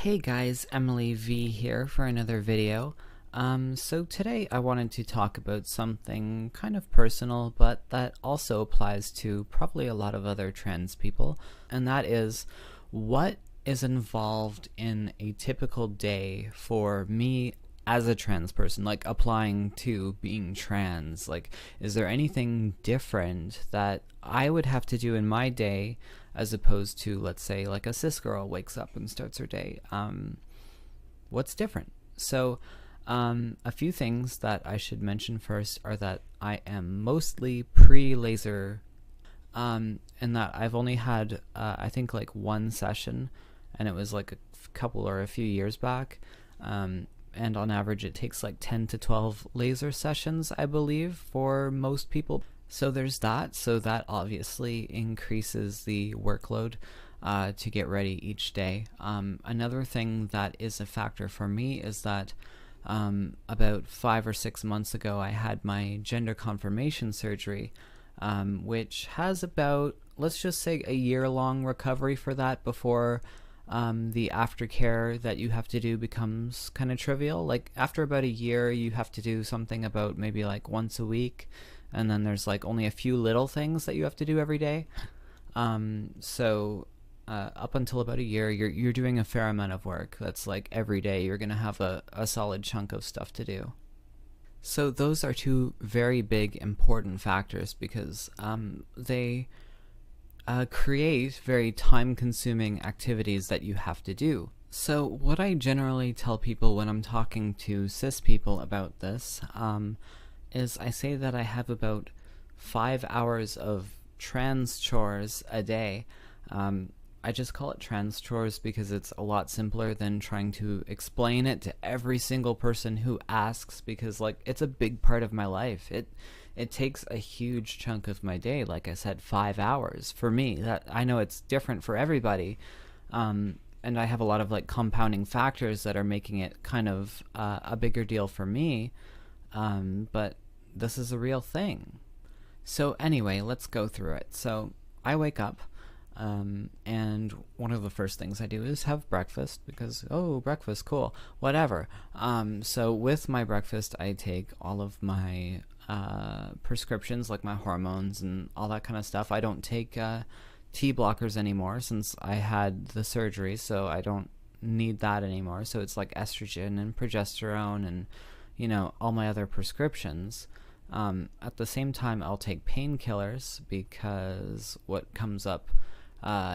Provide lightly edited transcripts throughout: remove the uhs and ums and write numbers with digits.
Hey guys, Emily V here for another video. So today I wanted to talk about something kind of personal, but that also applies to probably a lot of other trans people, and that is what is involved in a typical day for me as a trans person, like applying to being trans. Like, is there anything different that I would have to do in my day as opposed to, let's say, like a cis girl wakes up and starts her day? What's different? So, a few things that I should mention first are that I am mostly pre-laser, and that I've only had, I think, like one session, and it was like a couple or a few years back. And on average, it takes like 10 to 12 laser sessions, I believe, for most people. So there's that. So that obviously increases the workload to get ready each day. Another thing that is a factor for me is that about 5 or 6 months ago, I had my gender confirmation surgery, which has about, let's just say, a year-long recovery for that before the aftercare that you have to do becomes kind of trivial. Like after about a year, you have to do something about maybe like once a week, and then there's like only a few little things that you have to do every day. So up until about a year, you're doing a fair amount of work. That's like every day you're gonna have a solid chunk of stuff to do. So those are two very big important factors because they create very time-consuming activities that you have to do. So what I generally tell people when I'm talking to cis people about this is I say that I have about 5 hours of trans chores a day. I just call it trans chores because it's a lot simpler than trying to explain it to every single person who asks, because like it's a big part of my life. It takes a huge chunk of my day. Like I said, 5 hours for me. That I know it's different for everybody, and I have a lot of like compounding factors that are making it kind of a bigger deal for me. But this is a real thing. So anyway, let's go through it. So I wake up, and one of the first things I do is have breakfast because, oh, breakfast, cool, whatever. So with my breakfast, I take all of my prescriptions, like my hormones and all that kind of stuff. I don't take T blockers anymore since I had the surgery, so I don't need that anymore. So it's like estrogen and progesterone and, you know, all my other prescriptions. At the same time, I'll take painkillers because what comes up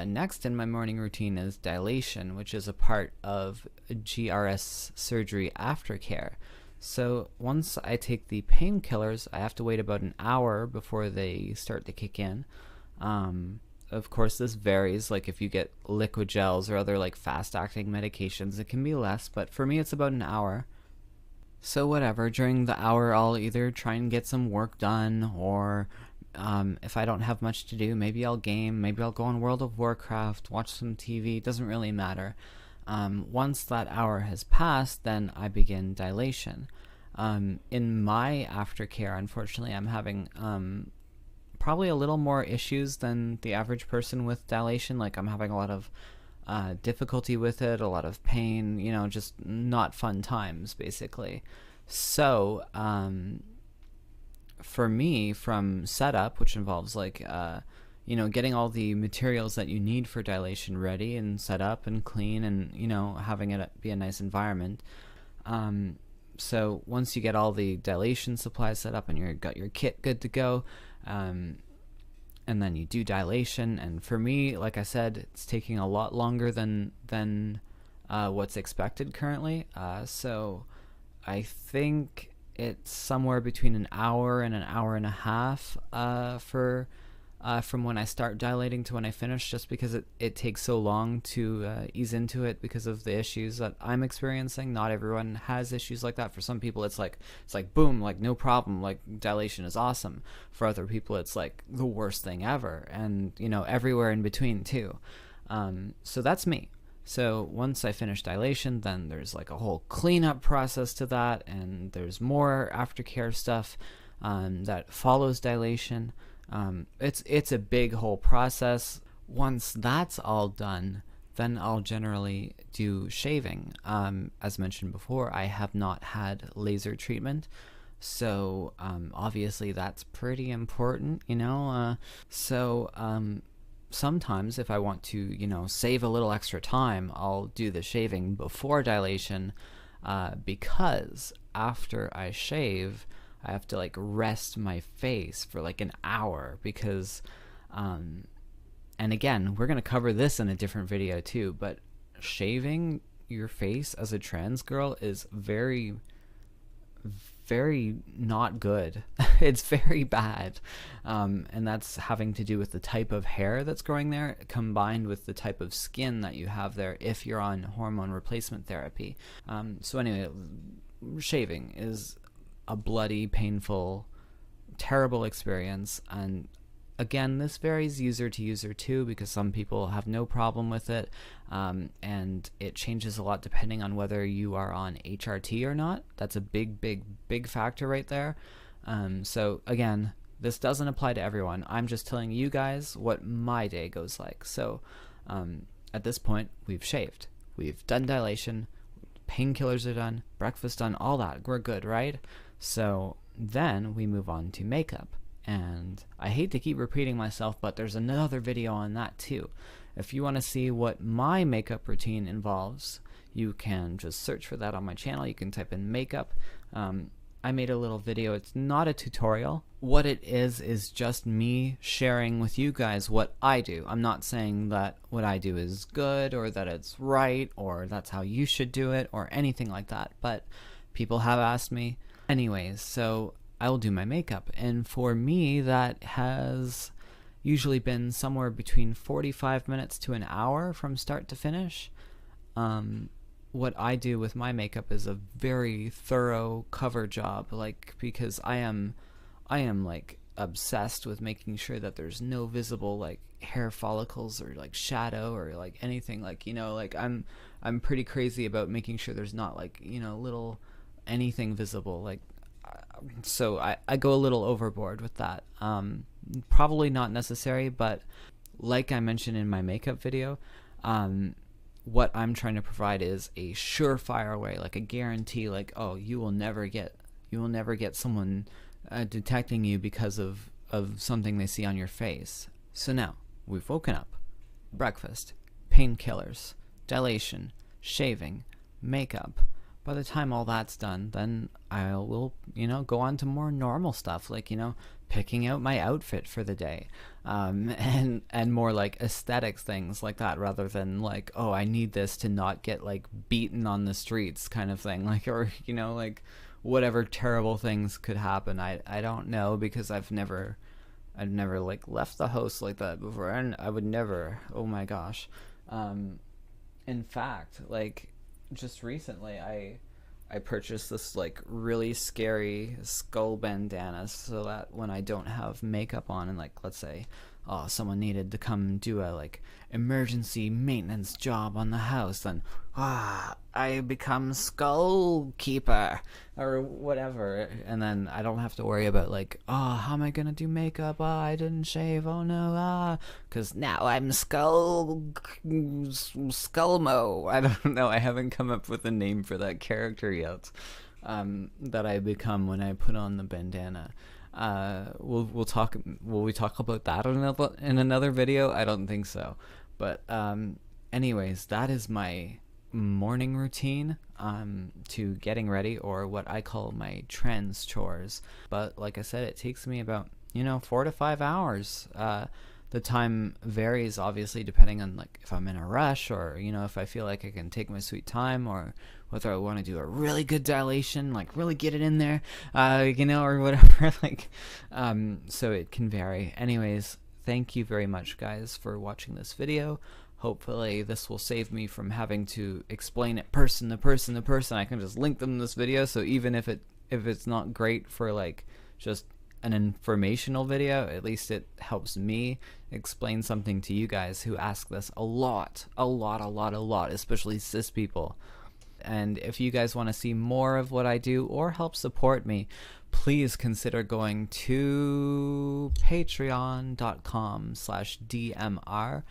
next in my morning routine is dilation, which is a part of GRS surgery aftercare. So once I take the painkillers, I have to wait about an hour before they start to kick in. Of course, this varies. Like if you get liquid gels or other like fast-acting medications, it can be less, but for me it's about an hour. So whatever, during the hour I'll either try and get some work done, or if I don't have much to do, maybe I'll game, maybe I'll go on World of Warcraft, watch some TV, it doesn't really matter. Once that hour has passed, then I begin dilation. In my aftercare, unfortunately, I'm having probably a little more issues than the average person with dilation. Like I'm having a lot of difficulty with it, a lot of pain, you know, just not fun times, basically. So for me, from setup, which involves like you know, getting all the materials that you need for dilation ready and set up and clean, and, you know, having it be a nice environment. So once you get all the dilation supplies set up and you've got your kit good to go, and then you do dilation. And for me, like I said, it's taking a lot longer than what's expected currently. So I think it's somewhere between an hour and a half for from when I start dilating to when I finish, just because it takes so long to ease into it because of the issues that I'm experiencing. Not everyone has issues like that. For some people it's like boom, like no problem, like dilation is awesome. For other people it's like the worst thing ever, and you know, everywhere in between too. So that's me. So once I finish dilation, then there's like a whole cleanup process to that, and there's more aftercare stuff that follows dilation. It's a big whole process. Once that's all done, then I'll generally do shaving. As mentioned before, I have not had laser treatment, so obviously that's pretty important, you know. Sometimes if I want to, you know, save a little extra time, I'll do the shaving before dilation, because after I shave, I have to like rest my face for like an hour because and again, we're going to cover this in a different video too, but shaving your face as a trans girl is very, very not good. It's very bad. And that's having to do with the type of hair that's growing there combined with the type of skin that you have there if you're on hormone replacement therapy. So anyway, shaving is a bloody, painful, terrible experience, and again, this varies user to user too, because some people have no problem with it, and it changes a lot depending on whether you are on HRT or not. That's a big factor right there. So again, this doesn't apply to everyone. I'm just telling you guys what my day goes like. So at this point, we've shaved, we've done dilation, painkillers are done, breakfast done, all that. We're good, right? So then we move on to makeup. And I hate to keep repeating myself, but there's another video on that too. If you want to see what my makeup routine involves, you can just search for that on my channel. You can type in makeup. I made a little video. It's not a tutorial. What it is just me sharing with you guys what I do. I'm not saying that what I do is good or that it's right or that's how you should do it or anything like that, but people have asked me. Anyways, so I will do my makeup, and for me that has usually been somewhere between 45 minutes to an hour from start to finish. What I do with my makeup is a very thorough cover job, like, because I am like obsessed with making sure that there's no visible like hair follicles or like shadow or like anything, like, you know, like I'm pretty crazy about making sure there's not like, you know, little anything visible, like, so I go a little overboard with that. Probably not necessary, but like I mentioned in my makeup video, what I'm trying to provide is a surefire way, like a guarantee, like, oh, you will never get someone detecting you because of something they see on your face. So now we've woken up, breakfast, painkillers, dilation, shaving, makeup. By the time all that's done, then I will, you know, go on to more normal stuff, like, you know, picking out my outfit for the day, and more like aesthetics things like that, rather than like, oh, I need this to not get like beaten on the streets kind of thing, like, or, you know, like whatever terrible things could happen. I don't know, because I've never like left the house like that before, and I would never. Oh my gosh. In fact, like, just recently I purchased this like really scary skull bandana so that when I don't have makeup on, and like, let's say, oh, someone needed to come do a like emergency maintenance job on the house, then I become skull keeper or whatever, and then I don't have to worry about like, oh, how am I gonna do makeup? Oh, I didn't shave. Oh no, because now I'm Skullmo. I don't know. I haven't come up with a name for that character yet. That I become when I put on the bandana. Will we talk about that in another video? I don't think so. But anyways, that is my morning routine to getting ready, or what I call my trans chores. But like I said, it takes me about, you know, 4 to 5 hours. The time varies obviously depending on like if I'm in a rush, or, you know, if I feel like I can take my sweet time, or whether I want to do a really good dilation, like really get it in there, you know, or whatever. Like, so it can vary. Anyways, thank you very much, guys, for watching this video. Hopefully this will save me from having to explain it person to person to person. I can just link them in this video, so even if it's not great for like just an informational video, at least it helps me explain something to you guys who ask this a lot, especially cis people. And if you guys want to see more of what I do or help support me, please consider going to patreon.com/DMR.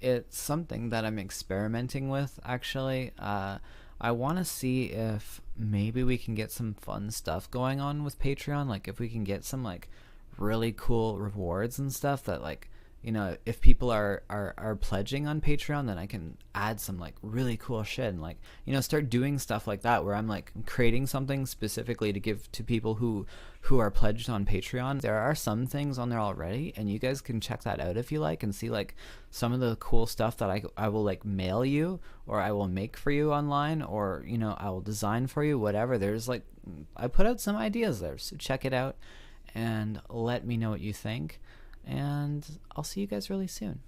It's something that I'm experimenting with, actually. I want to see if maybe we can get some fun stuff going on with Patreon. Like, if we can get some, like, really cool rewards and stuff that, like, if people are pledging on Patreon, then I can add some like really cool shit and like start doing stuff like that where I'm like creating something specifically to give to people who are pledged on Patreon. There are some things on there already, and you guys can check that out if you like and see like some of the cool stuff that I will like mail you, or I will make for you online, or I will design for you, whatever. There's like, I put out some ideas there, so check it out and let me know what you think. And I'll see you guys really soon.